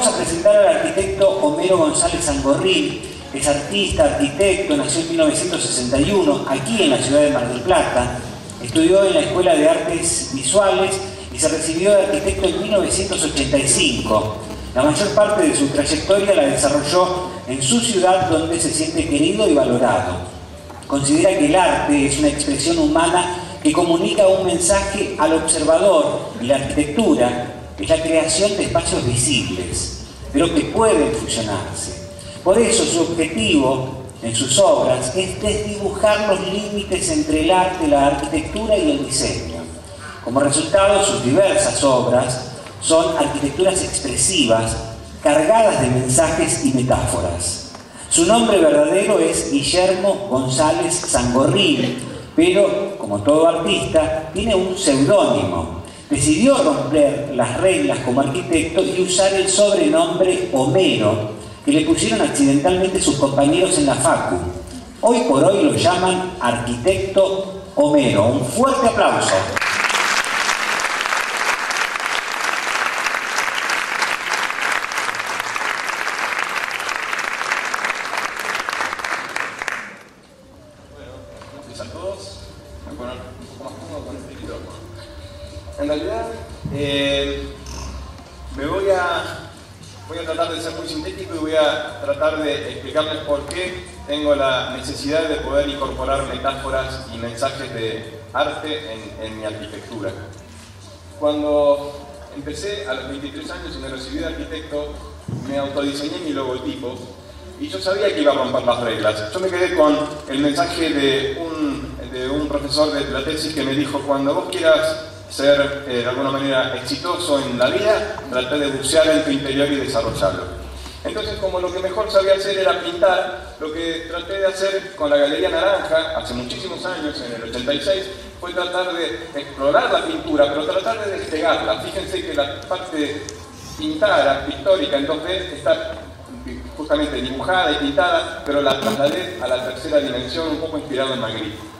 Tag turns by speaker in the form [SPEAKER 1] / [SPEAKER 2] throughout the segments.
[SPEAKER 1] vamos a presentar al arquitecto Homero González Sangorrín. Es artista, arquitecto, nació en 1961, aquí en la ciudad de Mar del Plata. Estudió en la Escuela de Artes Visuales y se recibió de arquitecto en 1985. La mayor parte de su trayectoria la desarrolló en su ciudad, donde se siente querido y valorado. Considera que el arte es una expresión humana que comunica un mensaje al observador, y la arquitectura es la creación de espacios visibles, pero que pueden fusionarse. Por eso su objetivo en sus obras es desdibujar los límites entre el arte, la arquitectura y el diseño. Como resultado, sus diversas obras son arquitecturas expresivas, cargadas de mensajes y metáforas. Su nombre verdadero es Guillermo González Sangorrín, pero, como todo artista, tiene un seudónimo. Decidió romper las reglas como arquitecto y usar el sobrenombre Homero, que le pusieron accidentalmente sus compañeros en la facu. Hoy por hoy lo llaman Arquitecto Homero. Un fuerte aplauso.
[SPEAKER 2] En realidad, voy a tratar de ser muy sintético y voy a tratar de explicarles por qué tengo la necesidad de poder incorporar metáforas y mensajes de arte en mi arquitectura. Cuando empecé a los 23 años y me recibí de arquitecto, me autodiseñé mi logotipo y yo sabía que iba a romper las reglas. Yo me quedé con el mensaje de un profesor de la tesis que me dijo: cuando vos quieras ser de alguna manera exitoso en la vida, traté de bucear en tu interior y desarrollarlo. Entonces, como lo que mejor sabía hacer era pintar, lo que traté de hacer con la Galería Naranja, hace muchísimos años, en el 86, fue tratar de explorar la pintura, pero tratar de despegarla. Fíjense que la parte pintada, pictórica en 2D, está justamente dibujada y pintada, pero la trasladé a la tercera dimensión, un poco inspirado en Magritte.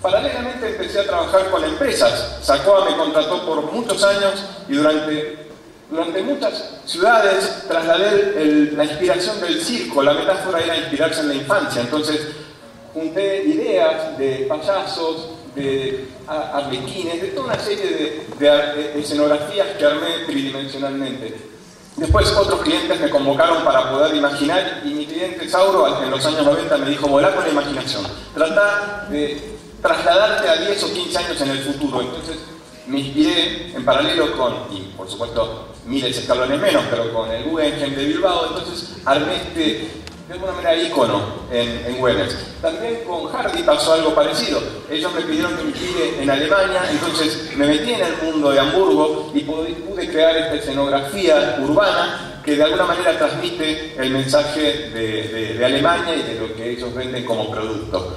[SPEAKER 2] Paralelamente empecé a trabajar con empresas. SACOA me contrató por muchos años y durante muchas ciudades trasladé la inspiración del circo. La metáfora era inspirarse en la infancia. Entonces junté ideas de payasos, de arlequines, de toda una serie de escenografías que armé tridimensionalmente. Después otros clientes me convocaron para poder imaginar, y mi cliente Sauro en los años 90 me dijo: volá con la imaginación, trata de trasladarte a 10 o 15 años en el futuro. Entonces me inspiré en paralelo con, y por supuesto miles de escalones menos, pero con el Guggenheim de Bilbao. Entonces armé de alguna manera ícono en Güemes. También con Hardy pasó algo parecido. Ellos me pidieron que me inspire en Alemania, entonces me metí en el mundo de Hamburgo y pude crear esta escenografía urbana que de alguna manera transmite el mensaje de Alemania y de lo que ellos venden como producto.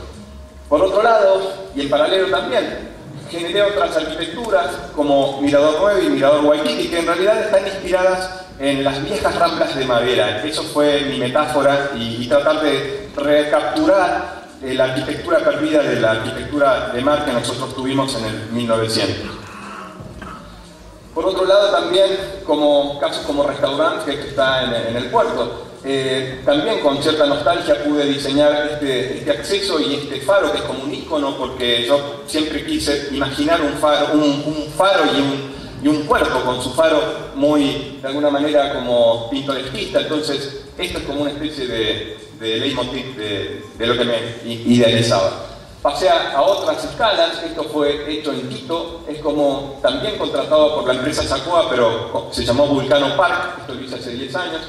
[SPEAKER 2] Por otro lado, y en paralelo también, generé otras arquitecturas como Mirador 9 y Mirador Waikiki, que en realidad están inspiradas en las viejas ramblas de madera. Eso fue mi metáfora, y tratar de recapturar la arquitectura perdida de la arquitectura de mar que nosotros tuvimos en el 1900. Por otro lado, también casos como Restaurant, que está en el puerto. También con cierta nostalgia pude diseñar este acceso y este faro, que es como un ícono, porque yo siempre quise imaginar un faro y un puerto con su faro muy, de alguna manera, como pintoresquista. Entonces esto es como una especie de leitmotiv de lo que me idealizaba. Pasé a otras escalas. Esto fue hecho en Quito, es como también contratado por la empresa SACOA, pero se llamó Vulcano Park. Esto lo hice hace 10 años.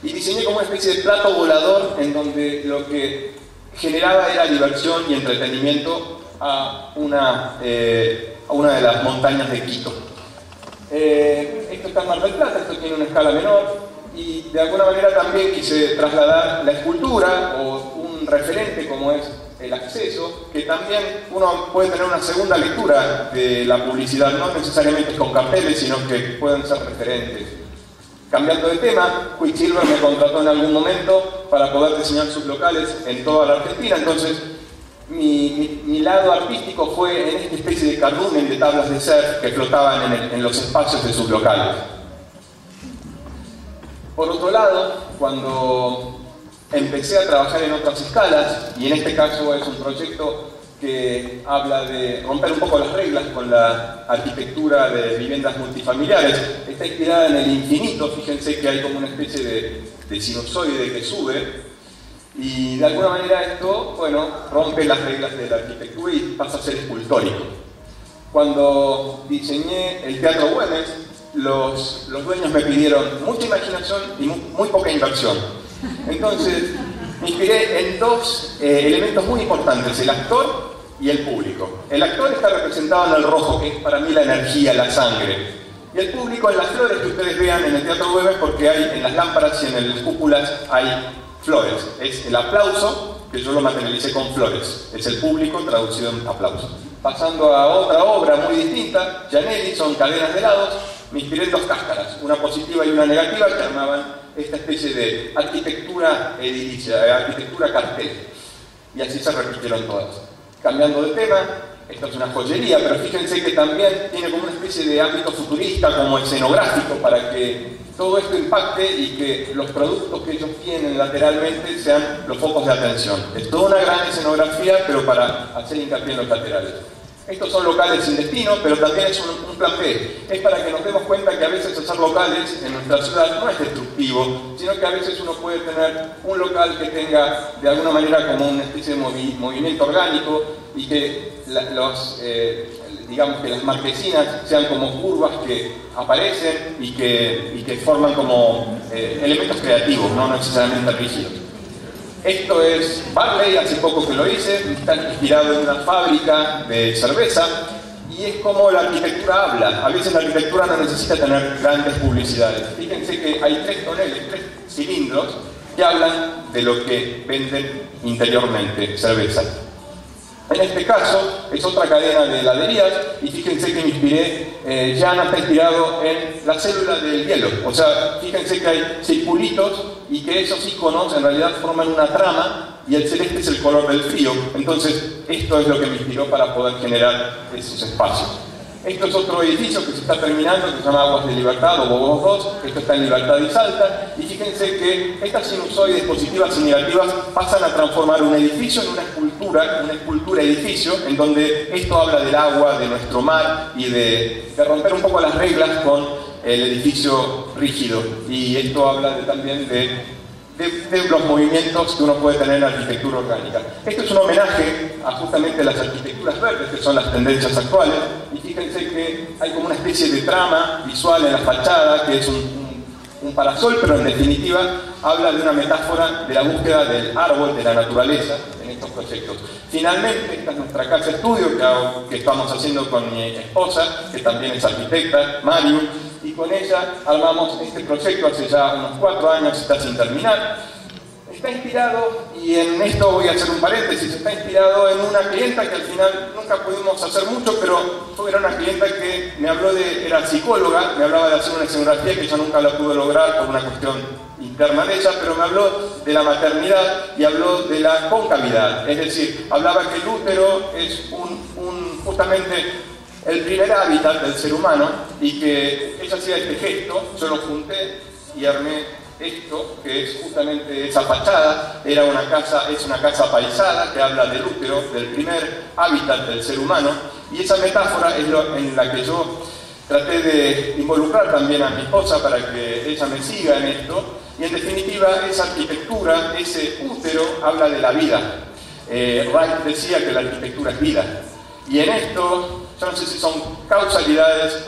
[SPEAKER 2] Y diseñé como una especie de plato volador en donde lo que generaba era diversión y entretenimiento a una de las montañas de Quito. Esto está en Mar del Plata, esto tiene una escala menor, y de alguna manera también quise trasladar la escultura o un referente como es el acceso, que también uno puede tener una segunda lectura de la publicidad, no necesariamente con carteles, sino que pueden ser referentes. Cambiando de tema, Quicksilver me contrató en algún momento para poder diseñar sus locales en toda la Argentina. Entonces mi lado artístico fue en esta especie de cardumen de tablas de surf que flotaban en los espacios de sus locales. Por otro lado, cuando empecé a trabajar en otras escalas, y en este caso es un proyecto que habla de romper un poco las reglas con la arquitectura de viviendas multifamiliares, está inspirada en el infinito. Fíjense que hay como una especie de sinusoide que sube, y de alguna manera esto, bueno, rompe las reglas de la arquitectura y pasa a ser escultórico. Cuando diseñé el Teatro Güemes, los dueños me pidieron mucha imaginación y muy poca inversión. Entonces me inspiré en dos elementos muy importantes: el actor y el público. El actor está representado en el rojo, que es para mí la energía, la sangre, y el público en las flores que ustedes vean en el Teatro Güemes, porque hay en las lámparas y en las cúpulas hay flores. Es el aplauso, que yo lo materialicé con flores, es el público traducido en aplauso. Pasando a otra obra muy distinta, Giannelli, son cadenas de helados. Me inspiré en dos cáscaras, una positiva y una negativa, que armaban esta especie de arquitectura edilicia, arquitectura cartel. Y así se repitieron todas. Cambiando de tema, esto es una joyería, pero fíjense que también tiene como una especie de ámbito futurista, como escenográfico, para que todo esto impacte y que los productos que ellos tienen lateralmente sean los focos de atención. Es toda una gran escenografía, pero para hacer hincapié en los laterales. Estos son locales sin destino, pero también es un plan B. Es para que nos demos cuenta que a veces hacer locales en nuestra ciudad no es destructivo, sino que a veces uno puede tener un local que tenga de alguna manera como una especie de movimiento orgánico, y que digamos que las marquesinas sean como curvas que aparecen y que forman como elementos creativos, no necesariamente rígidos. Esto es Barley, hace poco que lo hice, está inspirado en una fábrica de cerveza, y es como la arquitectura habla. A veces la arquitectura no necesita tener grandes publicidades. Fíjense que hay 3 toneles, 3 cilindros que hablan de lo que venden interiormente, cerveza. En este caso es otra cadena de heladerías, y fíjense que me inspiré, Jan está inspirado en la célula del hielo. O sea, fíjense que hay circulitos y que esos iconos en realidad forman una trama, y el celeste es el color del frío. Entonces esto es lo que me inspiró para poder generar esos espacios. Esto es otro edificio que se está terminando, que se llama Aguas de Libertad o Bobos 2. Esto está en Libertad y Salta, y fíjense que estas sinusoides positivas y negativas pasan a transformar un edificio en una escultura edificio, en donde esto habla del agua, de nuestro mar, y de romper un poco las reglas con el edificio rígido. Y esto habla también de los movimientos que uno puede tener en la arquitectura orgánica. Esto es un homenaje a justamente las arquitecturas verdes, que son las tendencias actuales, y fíjense que hay como una especie de trama visual en la fachada, que es un parasol, pero en definitiva habla de una metáfora de la búsqueda del árbol, de la naturaleza, en estos proyectos. Finalmente, esta es nuestra casa estudio que estamos haciendo con mi esposa, que también es arquitecta, Mariu, y con ella armamos este proyecto hace ya unos 4 años, está sin terminar. Está inspirado, y en esto voy a hacer un paréntesis, está inspirado en una clienta que al final nunca pudimos hacer mucho, pero era una clienta que me habló era psicóloga, me hablaba de hacer una escenografía que yo nunca la pude lograr por una cuestión interna de ella, pero me habló de la maternidad y habló de la concavidad. Es decir, hablaba que el útero es justamente el primer hábitat del ser humano, y que ella hacía este gesto, yo lo junté y armé esto, que es justamente esa fachada. Es una casa paisada que habla del útero, del primer hábitat del ser humano, y esa metáfora es en la que yo traté de involucrar también a mi esposa para que ella me siga en esto. Y en definitiva, esa arquitectura, ese útero, habla de la vida. Wright decía que la arquitectura es vida. Y en esto, yo no sé si son casualidades,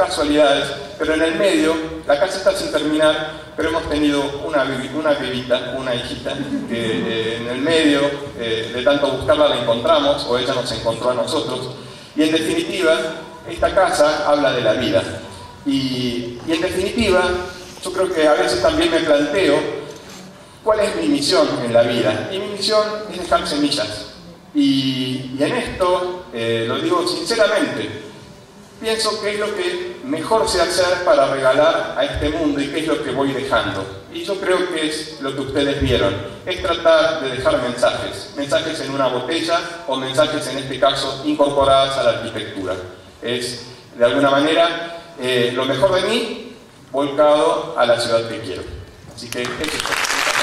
[SPEAKER 2] pero en el medio, la casa está sin terminar, pero hemos tenido una bebita, una hijita, que en el medio, de tanto buscarla, la encontramos, o ella nos encontró a nosotros. Y en definitiva, esta casa habla de la vida. Y en definitiva, yo creo que a veces también me planteo cuál es mi misión en la vida. Y mi misión es dejar semillas. Y en esto, lo digo sinceramente, pienso que es lo que mejor sé hacer para regalar a este mundo, y qué es lo que voy dejando. Y yo creo que es lo que ustedes vieron, es tratar de dejar mensajes en una botella, o mensajes en este caso incorporadas a la arquitectura. Es de alguna manera lo mejor de mí volcado a la ciudad que quiero. Así que eso es todo.